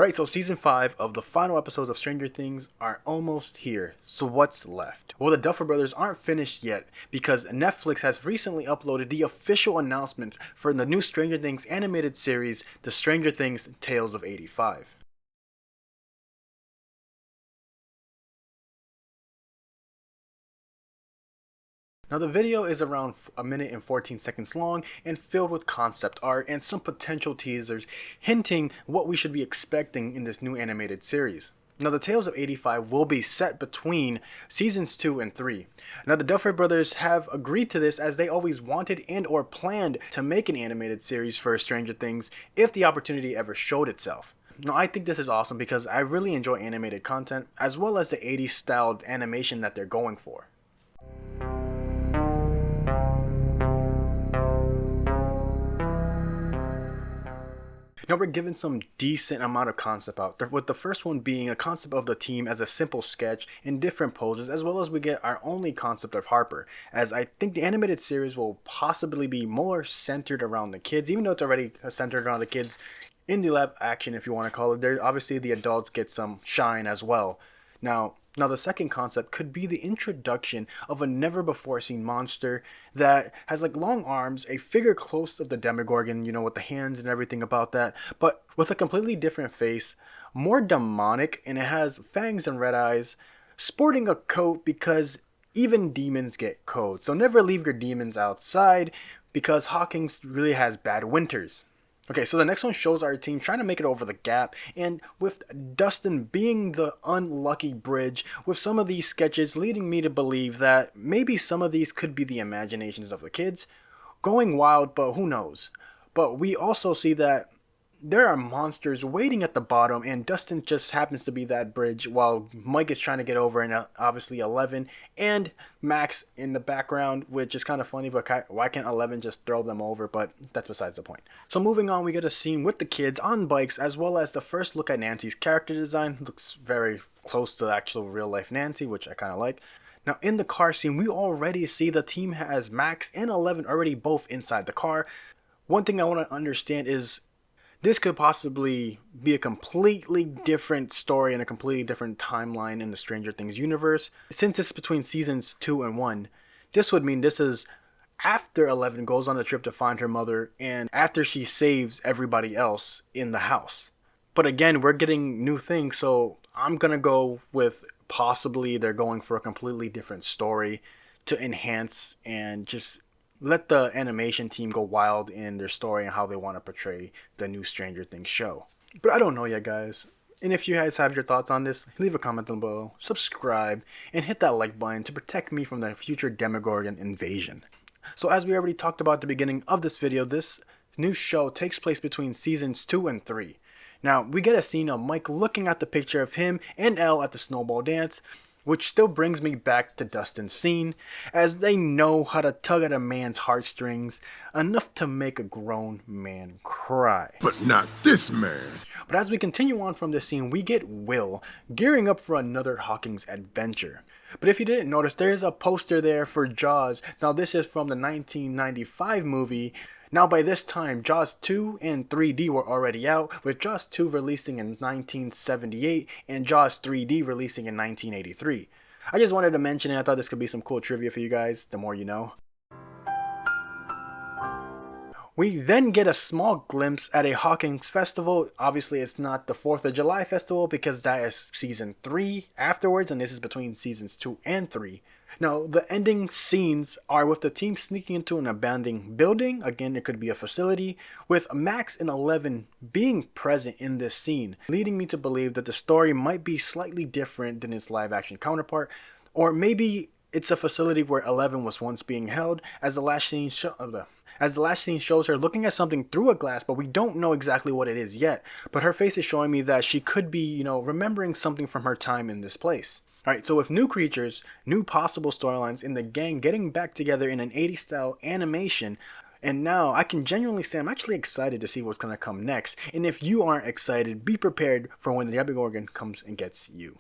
Alright, so season 5 of the final episodes of Stranger Things are almost here. So what's left? Well, the Duffer Brothers aren't finished yet because Netflix has recently uploaded the official announcement for the new Stranger Things animated series, The Stranger Things Tales of 85. Now the video is around a minute and 14 seconds long and filled with concept art and some potential teasers hinting what we should be expecting in this new animated series. Now the Tales of 85 will be set between seasons 2 and 3. Now the Duffer Brothers have agreed to this as they always wanted and or planned to make an animated series for Stranger Things if the opportunity ever showed itself. Now I think this is awesome because I really enjoy animated content as well as the 80s styled animation that they're going for. Now we're given some decent amount of concept art, with the first one being a concept of the team as a simple sketch in different poses, as well as we get our only concept of Harper, as I think the animated series will possibly be more centered around the kids, even though it's already centered around the kids in the live action, if you want to call it. There, obviously the adults get some shine as well. Now the second concept could be the introduction of a never before seen monster that has like long arms, a figure close to the Demogorgon, you know, with the hands and everything about that, but with a completely different face, more demonic, and it has fangs and red eyes, sporting a coat because even demons get coats. So never leave your demons outside because Hawkins really has bad winters. Okay, so the next one shows our team trying to make it over the gap, and with Dustin being the unlucky bridge, with some of these sketches leading me to believe that maybe some of these could be the imaginations of the kids going wild, but who knows. But we also see that there are monsters waiting at the bottom, and Dustin just happens to be that bridge while Mike is trying to get over, and obviously 11 and Max in the background, which is kind of funny, but why can't 11 just throw them over? But that's besides the point. So moving on, we get a scene with the kids on bikes, as well as the first look at Nancy's character design. Looks very close to the actual real life Nancy, which I kind of like. Now in the car scene, we already see the team has Max and 11 already both inside the car. One thing I want to understand is this could possibly be a completely different story and a completely different timeline in the Stranger Things universe. Since it's between seasons 2 and 1, this would mean this is after 11 goes on the trip to find her mother and after she saves everybody else in the house. But again, we're getting new things, so I'm gonna go with possibly they're going for a completely different story to enhance and just let the animation team go wild in their story and how they want to portray the new Stranger Things show. But I don't know yet, guys. And if you guys have your thoughts on this, leave a comment down below, subscribe, and hit that like button to protect me from the future Demogorgon invasion. So as we already talked about at the beginning of this video, this new show takes place between seasons 2 and 3. Now, we get a scene of Mike looking at the picture of him and Elle at the snowball dance, which still brings me back to Dustin's scene, as they know how to tug at a man's heartstrings enough to make a grown man cry. But not this man. But as we continue on from this scene, we get Will gearing up for another Hawkins adventure. But if you didn't notice, there is a poster there for Jaws. Now this is from the 1995 movie. Now by this time, Jaws 2 and 3D were already out, with Jaws 2 releasing in 1978 and Jaws 3D releasing in 1983. I just wanted to mention it. I thought this could be some cool trivia for you guys, the more you know. We then get a small glimpse at a Hawkins festival. Obviously it's not the 4th of July festival because that is season 3 afterwards, and this is between seasons 2 and 3. Now the ending scenes are with the team sneaking into an abandoned building. Again, it could be a facility, with Max and 11 being present in this scene, leading me to believe that the story might be slightly different than its live action counterpart, or maybe it's a facility where 11 was once being held, as the last scene shows her looking at something through a glass, but we don't know exactly what it is yet. But her face is showing me that she could be, you know, remembering something from her time in this place. Alright, so with new creatures, new possible storylines, in the gang getting back together in an 80s style animation, and now I can genuinely say I'm actually excited to see what's going to come next. And if you aren't excited, be prepared for when the Demogorgon comes and gets you.